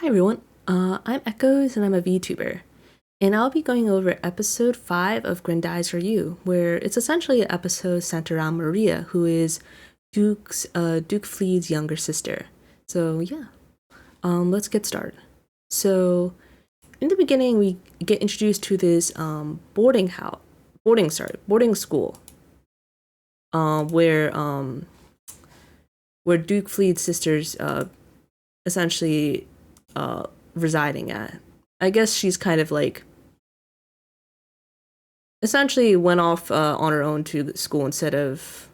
everyone, I'm Echoes and I'm a VTuber, and I'll be going over episode 5 of Grendizer U, where it's essentially an episode centered around Maria, who is Duke Fleet's younger sister. So yeah, let's get started. So in the beginning, we get introduced to this boarding school, where Duke Fleet's sisters essentially residing at. I guess she's kind of like essentially went off on her own to school instead of,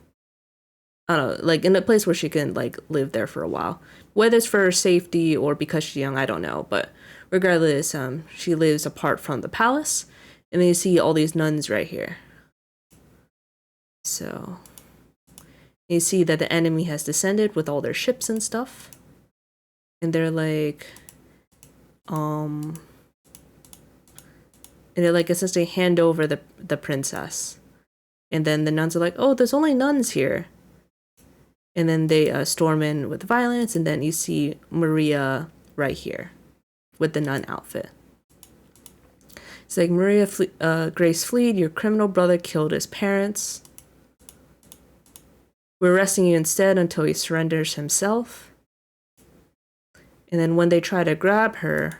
I don't know, like in a place where she can like live there for a while. Whether it's for her safety or because she's young, I don't know. But regardless, she lives apart from the palace, and then you see all these nuns right here. So you see that the enemy has descended with all their ships and stuff, and they're like essentially hand over the princess, and then the nuns are like, oh, there's only nuns here, and then they storm in with violence, and then you see Maria right here with the nun outfit. It's like, Maria Grace Fleet, your criminal brother killed his parents. We're arresting you instead until he surrenders himself. And then when they try to grab her,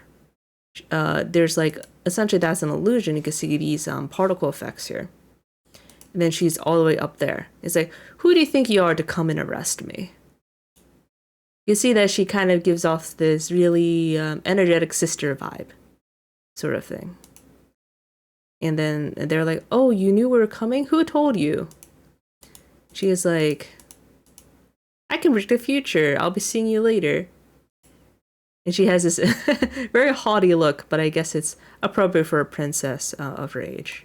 there's like, essentially that's an illusion. You can see these particle effects here. And then she's all the way up there. It's like, who do you think you are to come and arrest me? You see that she kind of gives off this really energetic sister vibe sort of thing. And then they're like, oh, you knew we were coming? Who told you? She is like, I can predict the future. I'll be seeing you later. And she has this very haughty look, but I guess it's appropriate for a princess of her age.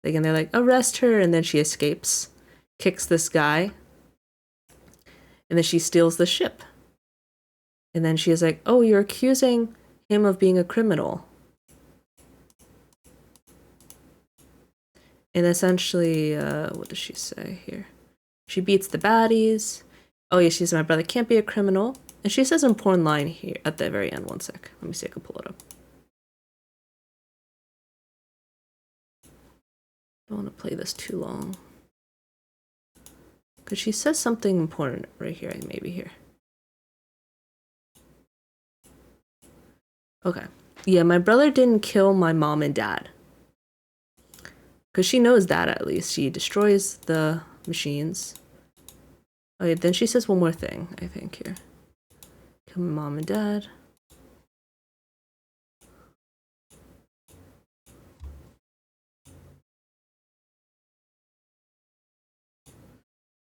Again, they're like, arrest her, and then she escapes, kicks this guy, and then she steals the ship. And then she is like, oh, you're accusing him of being a criminal. And essentially, what does she say here? She beats the baddies. Oh yeah, she says, my brother can't be a criminal. And she says an important line here at the very end. One sec. Let me see if I can pull it up. Don't want to play this too long. Because she says something important right here, maybe here. Okay. Yeah, my brother didn't kill my mom and dad. Because she knows that, at least. She destroys the machines. Okay, then she says one more thing, I think, here. Kill my mom and dad.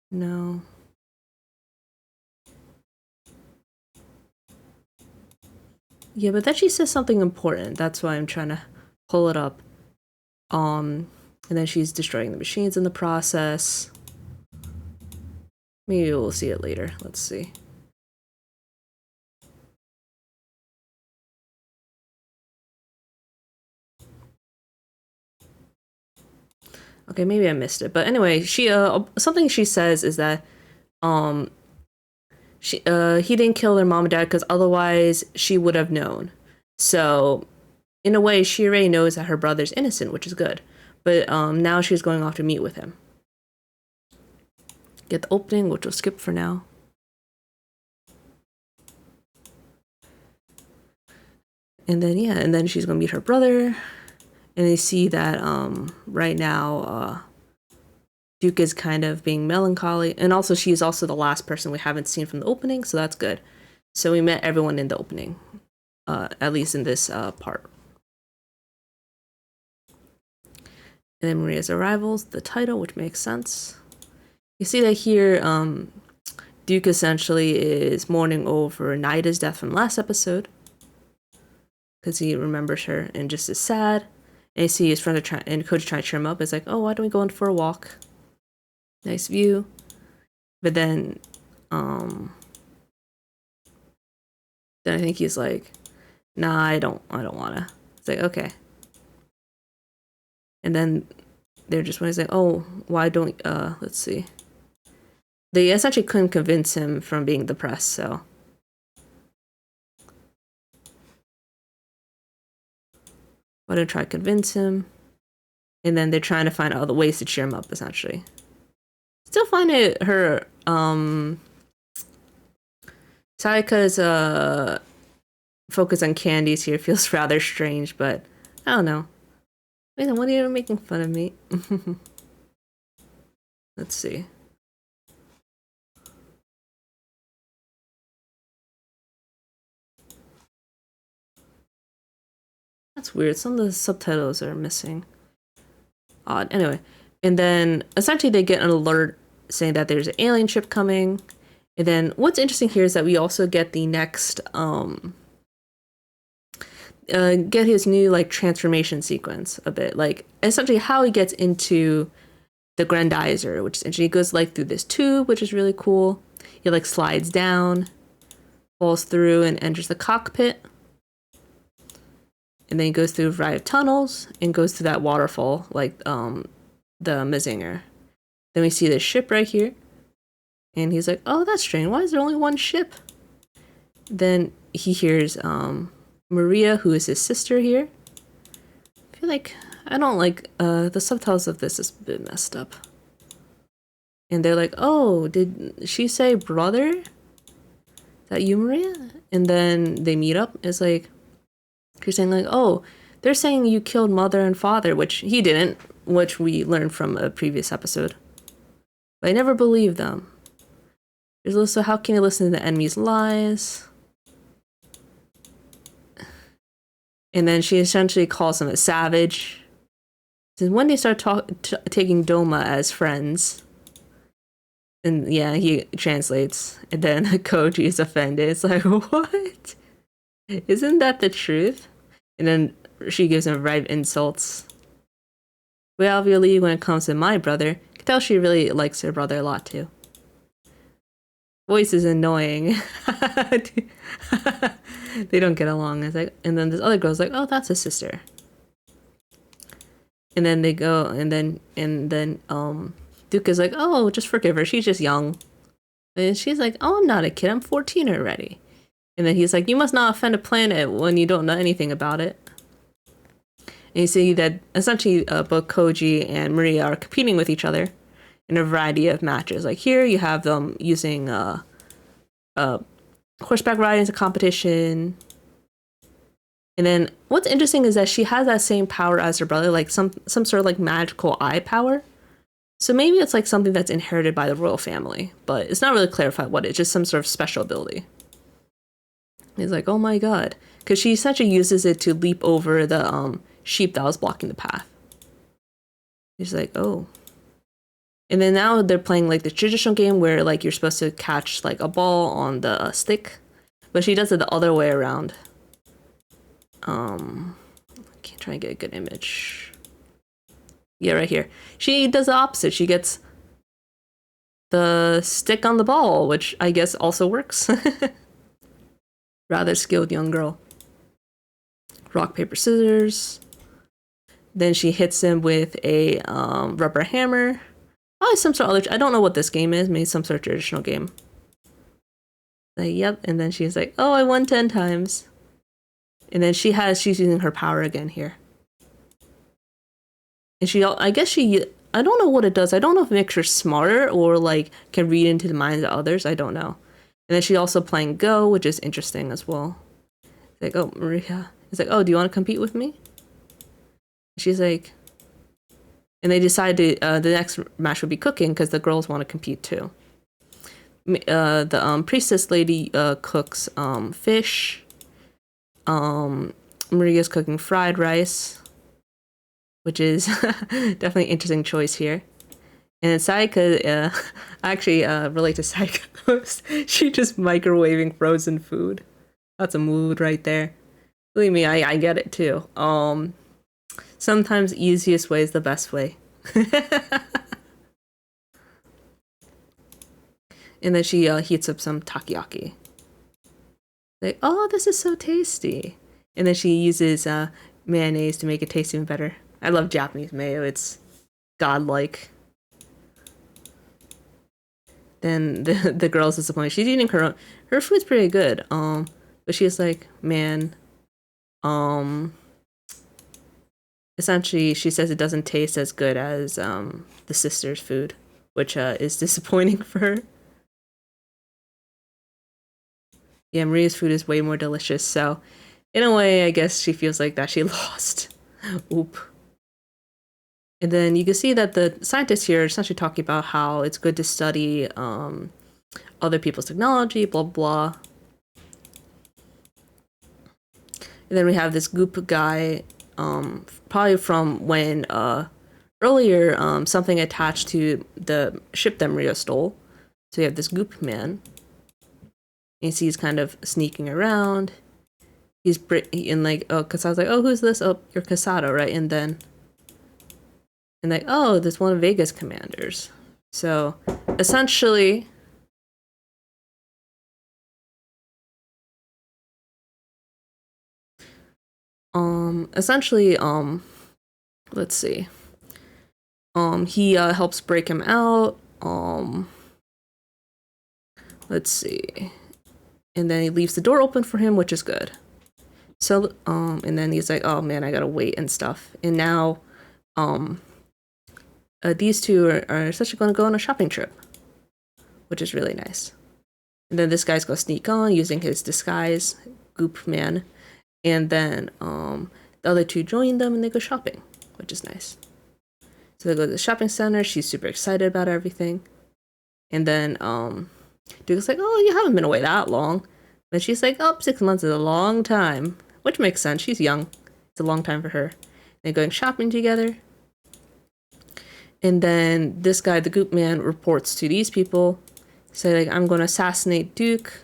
No. Yeah, but then she says something important. That's why I'm trying to pull it up. And then she's destroying the machines in the process. Maybe we'll see it later. Let's see. Okay, maybe I missed it. But anyway, she something she says is that he didn't kill their mom and dad because otherwise she would have known. So in a way, she already knows that her brother's innocent, which is good. But now she's going off to meet with him. Get the opening, which we'll skip for now. And then yeah, and then she's gonna meet her brother. And they see that right now Duke is kind of being melancholy. And also she's also the last person we haven't seen from the opening, so that's good. So we met everyone in the opening, at least in this part. And then Maria's arrivals, the title, which makes sense. You see that here, Duke essentially is mourning over Naida's death from last episode. Because he remembers her and just is sad. And you see his friend and coach trying to cheer him up. It's like, oh, why don't we go in for a walk? Nice view. But then I think he's like, nah, I don't wanna. It's like, okay. And then they're just like, oh, why don't let's see. They essentially couldn't convince him from being depressed, so Why don't try to convince him? And then they're trying to find other ways to cheer him up, essentially. Still find it her Sayaka's focus on candies here feels rather strange, but I don't know. Wait, what are you making fun of me? Let's see. That's weird. Some of the subtitles are missing. Odd. Anyway, and then essentially they get an alert saying that there's an alien ship coming. And then what's interesting here is that we also get the next get his new like transformation sequence a bit, like essentially how he gets into the Grendizer, which is interesting. He goes like through this tube, which is really cool. He like slides down, falls through, and enters the cockpit. And then he goes through a variety of tunnels and goes through that waterfall, like the Mazinger. Then we see this ship right here. And he's like, oh, that's strange. Why is there only one ship? Then he hears Maria, who is his sister here. I feel like, I don't like, the subtitles of this is a bit messed up. And they're like, oh, did she say brother? Is that you, Maria? And then they meet up. It's like, you're saying like, oh, they're saying you killed mother and father, which he didn't, which we learned from a previous episode. But I never believed them. There's also, how can you listen to the enemy's lies? And then she essentially calls him a savage. And when they start taking Doma as friends, and yeah, he translates, and then Koji is offended. It's like, what? Isn't that the truth? And then she gives him a variety of insults. Way out of your league when it comes to my brother. You can tell she really likes her brother a lot too. Voice is annoying. They don't get along. It's like, and then this other girl's like, oh, that's his sister. And then they go, and then Duke is like, oh, just forgive her. She's just young. And she's like, oh, I'm not a kid. I'm 14 already. And then he's like, you must not offend a planet when you don't know anything about it. And you see that essentially both Koji and Maria are competing with each other in a variety of matches. Like here you have them using horseback riding as a competition. And then what's interesting is that she has that same power as her brother, like some sort of like magical eye power. So maybe it's like something that's inherited by the royal family, but it's not really clarified what it is, just some sort of special ability. He's like, oh my god. Because she essentially uses it to leap over the sheep that was blocking the path. He's like, oh. And then now they're playing like the traditional game where like you're supposed to catch like a ball on the stick. But she does it the other way around. Can't try and get a good image. Yeah, right here. She does the opposite. She gets the stick on the ball, which I guess also works. Rather skilled young girl. Rock, paper, scissors. Then she hits him with a rubber hammer. Oh, some sort of other, I don't know what this game is. Maybe some sort of traditional game. Like, yep. And then she's like, oh, I won 10 times. And then she's using her power again here. And I don't know what it does. I don't know if it makes her smarter or like can read into the minds of others. I don't know. And then she's also playing Go, which is interesting as well. Like, oh, Maria. It's like, oh, do you want to compete with me? She's like, and they decide to, the next match would be cooking because the girls want to compete too. The priestess lady cooks fish. Maria's cooking fried rice, which is definitely an interesting choice here. And then Sayaka, I actually relate to Sayaka. She just microwaving frozen food. That's a mood right there. Believe me, I get it too. Sometimes the easiest way is the best way. And then she heats up some takoyaki. Like, oh, this is so tasty. And then she uses mayonnaise to make it taste even better. I love Japanese mayo. It's godlike. Then the girl's disappointed. She's eating her own. Her food's pretty good. But she's like, man, essentially she says it doesn't taste as good as the sister's food, which is disappointing for her. Yeah, Maria's food is way more delicious, so in a way, I guess she feels like that she lost. Oop. And then you can see that the scientists here are essentially talking about how it's good to study other people's technology, blah, blah. And then we have this goop guy, probably from when earlier something attached to the ship that Maria stole. So you have this goop man. You see he's kind of sneaking around. He's in like, oh, Kasado's like, oh, who's this? Oh, you're Kasado, right? And then, and like, oh, this one of Vega's commanders. So essentially, let's see. He helps break him out. Let's see. And then he leaves the door open for him, which is good. So, and then he's like, oh man, I gotta wait and stuff. And now, these two are essentially gonna go on a shopping trip, which is really nice. And then this guy's gonna sneak on using his disguise, Goop Man. And then, the other two join them and they go shopping, which is nice. So they go to the shopping center. She's super excited about everything. And then, Duke's like, oh, you haven't been away that long. But she's like, oh, 6 months is a long time. Which makes sense. She's young. It's a long time for her. They're going shopping together. And then this guy, the Goop Man, reports to these people. Say, like, I'm going to assassinate Duke.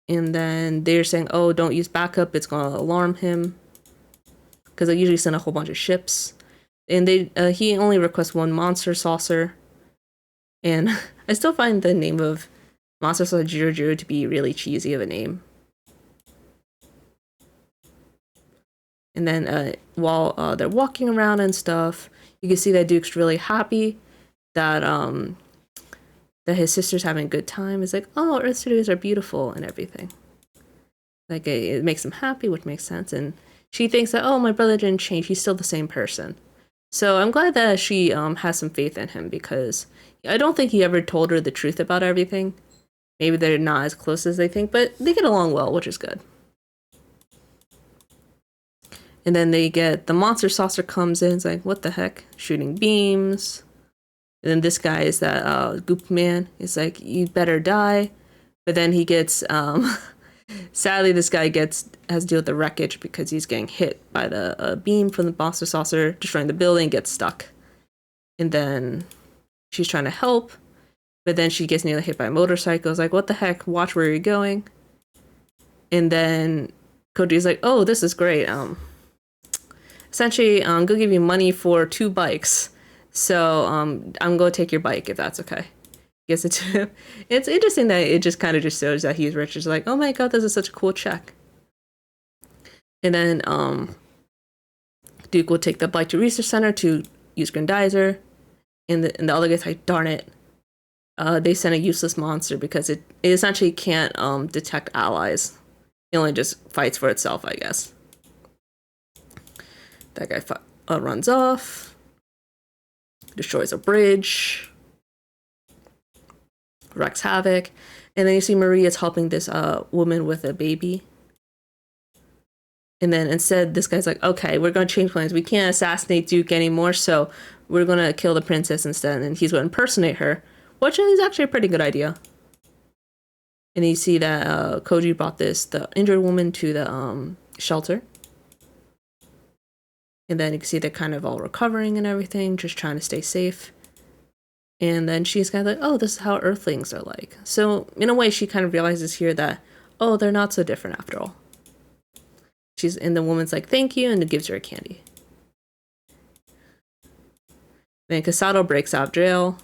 And then they're saying, oh, don't use backup. It's going to alarm him. Because they usually send a whole bunch of ships. And he only requests one monster saucer. And I still find the name of Monster Saucer Jiro Jiro to be really cheesy of a name. And then while they're walking around and stuff, you can see that Duke's really happy that that his sister's having a good time. It's like, oh, Earth studios are beautiful and everything. Like it makes him happy, which makes sense. And she thinks that, oh, my brother didn't change. He's still the same person. So I'm glad that she has some faith in him, because I don't think he ever told her the truth about everything. Maybe they're not as close as they think, but they get along well, which is good. And then they get the monster saucer comes in. It's like, what the heck? Shooting beams. And then this guy is that Goop Man. It's like, you better die. But then he gets, sadly, this guy has to deal with the wreckage because he's getting hit by the beam from the monster saucer, destroying the building, gets stuck. And then she's trying to help, but then she gets nearly hit by a motorcycle. It's like, what the heck? Watch where you're going. And then Koji's like, oh, this is great. Essentially, I'm gonna give you money for 2 bikes. So I'm gonna take your bike if that's okay. Yes, it's interesting that it just kind of just shows that he's rich. It's like, oh my god, this is such a cool check. And then Duke will take the bike to research center to use Grendizer. And the other guy's like, darn it. They sent a useless monster because it essentially can't detect allies. It only just fights for itself, I guess. That guy runs off. Destroys a bridge. Wreaks havoc. And then you see Maria's helping this woman with a baby. And then instead, this guy's like, okay, we're going to change plans. We can't assassinate Duke anymore, so we're going to kill the princess instead. And he's going to impersonate her, which is actually a pretty good idea. And you see that Koji brought the injured woman to the shelter. And then you can see they're kind of all recovering and everything, just trying to stay safe. And then she's kind of like, oh, this is how Earthlings are like. So in a way, she kind of realizes here that, oh, they're not so different after all. And the woman's like, thank you, and it gives her a candy. Then Kasado breaks out of jail.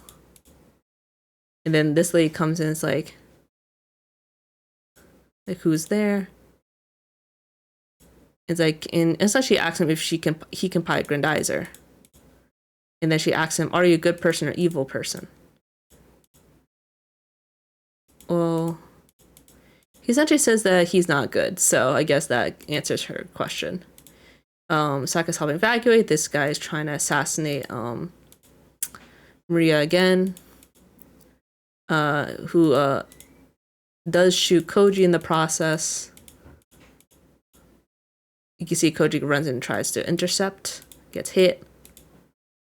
And then this lady comes in and is like, who's there? It's like, and essentially asks him if he can buy Grendizer. And then she asks him, are you a good person or evil person? Well, he essentially says that he's not good, so I guess that answers her question. Saka's helping evacuate. This guy is trying to assassinate Maria again, who does shoot Koji in the process. You can see Koji runs in and tries to intercept, gets hit.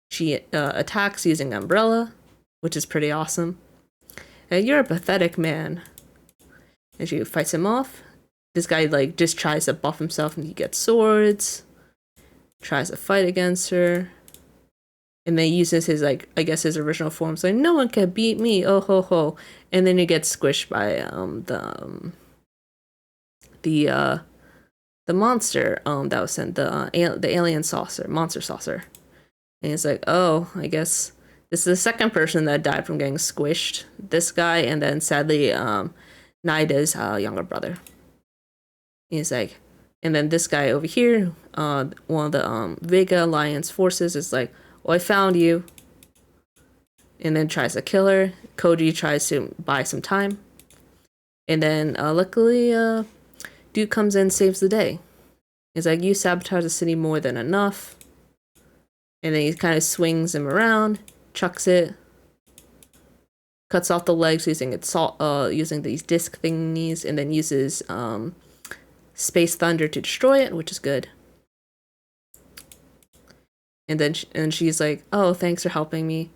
She attacks using Umbrella, which is pretty awesome. And you're a pathetic man. And she fights him off. This guy like just tries to buff himself and he gets swords. Tries to fight against her. And then uses his like I guess his original form. So like, no one can beat me. Oh ho ho. And then he gets squished by the monster that was sent, the alien saucer, monster saucer. And it's like, oh, I guess this is the second person that died from getting squished. This guy, and then sadly, Naida's younger brother. He's like, and then this guy over here, one of the Vega Alliance forces is like, oh, I found you. And then tries to kill her. Koji tries to buy some time. And then luckily, Duke comes in and saves the day. He's like, you sabotage the city more than enough. And then he kind of swings him around, chucks it, cuts off the legs using using these disc thingies, and then uses Space Thunder to destroy it, which is good. And then she's like, "Oh, thanks for helping me,"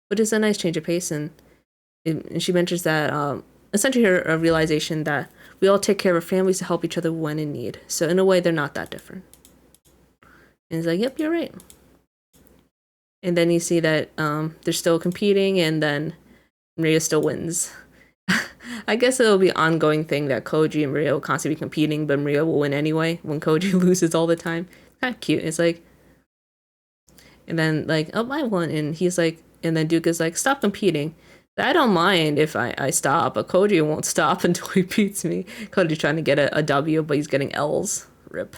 which is a nice change of pace. And she mentions that essentially her realization that we all take care of our families to help each other when in need. So in a way, they're not that different. And he's like, yep, you're right. And then you see that they're still competing, and then Maria still wins. I guess it'll be an ongoing thing that Koji and Maria will constantly be competing, but Maria will win anyway when Koji loses all the time. Kind of cute. It's like, and then like, oh, I won. And he's like, and then Duke is like, stop competing. I don't mind if I stop, but Koji won't stop until he beats me. Koji's trying to get a W, but he's getting L's. Rip.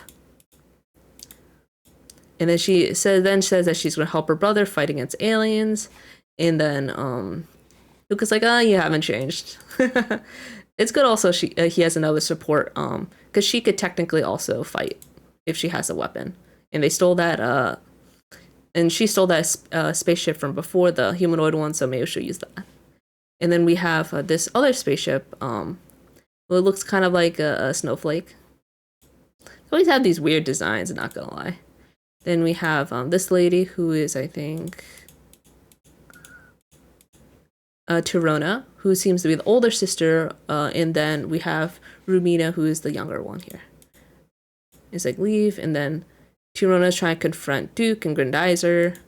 And then she says that she's gonna help her brother fight against aliens. And then Luke is like, oh, you haven't changed. It's good also he has another support, because she could technically also fight if she has a weapon. And they stole that and she stole that spaceship from before, the humanoid one, so maybe she'll use that. And then we have this other spaceship, well, it looks kind of like a snowflake. They always have these weird designs, not gonna lie. Then we have this lady who is, I think, Tirona, who seems to be the older sister, and then we have Rumina, who is the younger one here. It's like, leave, and then Tirona's trying to confront Duke and Grendizer.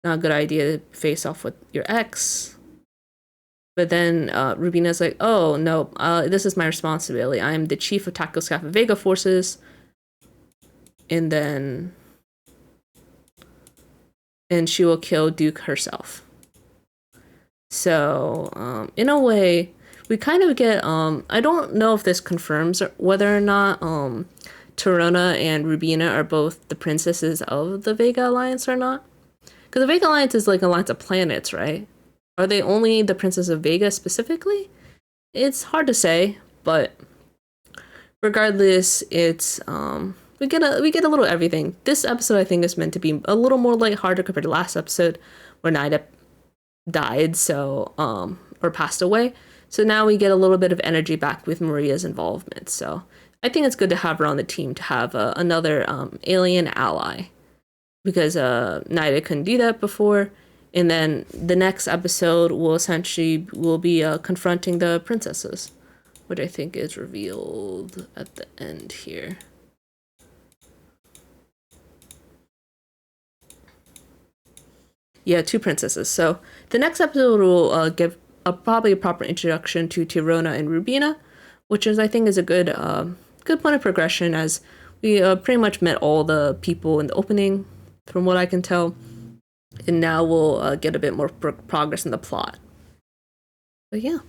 Not a good idea to face off with your ex. But then Rubina's like, oh, no, this is my responsibility. I'm the chief of Tactical Staff of Vega Forces. And then she will kill Duke herself. So in a way, we kind of get I don't know if this confirms whether or not Tirona and Rubina are both the princesses of the Vega Alliance or not. Because the Vega Alliance is like an alliance of planets, right? Are they only the princess of Vega specifically? It's hard to say, but regardless, it's we get a little everything. This episode, I think, is meant to be a little more lighthearted compared to last episode where Naida died, so or passed away. So now we get a little bit of energy back with Maria's involvement. So I think it's good to have her on the team to have another alien ally, because Naida couldn't do that before. And then the next episode will be confronting the princesses, which I think is revealed at the end here. Yeah, 2 princesses. So the next episode will give probably a proper introduction to Tirona and Rubina, which I think is a good point of progression, as we pretty much met all the people in the opening, from what I can tell. And now we'll get a bit more progress in the plot. But yeah,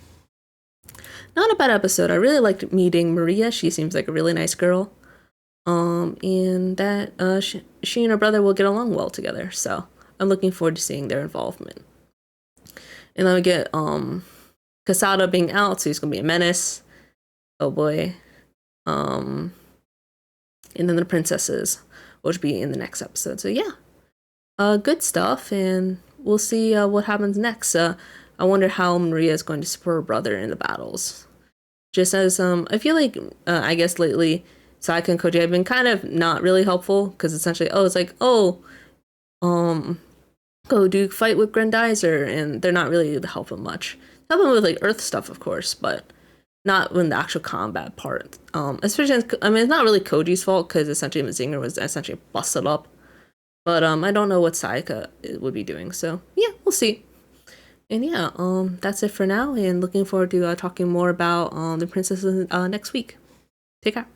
not a bad episode. I really liked meeting Maria. She seems like a really nice girl. And that she and her brother will get along well together. So I'm looking forward to seeing their involvement. And then we get Kasado being out, so he's gonna be a menace. Oh boy. and then the princesses, which will be in the next episode. So yeah, good stuff, and we'll see what happens next. I wonder how Maria is going to support her brother in the battles. Just as I feel like I guess lately Sayaka and Koji have been kind of not really helpful because essentially it's like go do fight with Grendizer, and they're not really helping much. Helping with like Earth stuff, of course, but not in the actual combat part. Especially I mean it's not really Koji's fault because essentially Mazinger was essentially busted up. But I don't know what Sayaka would be doing. So yeah, we'll see. And yeah, that's it for now. And looking forward to talking more about the princesses next week. Take care.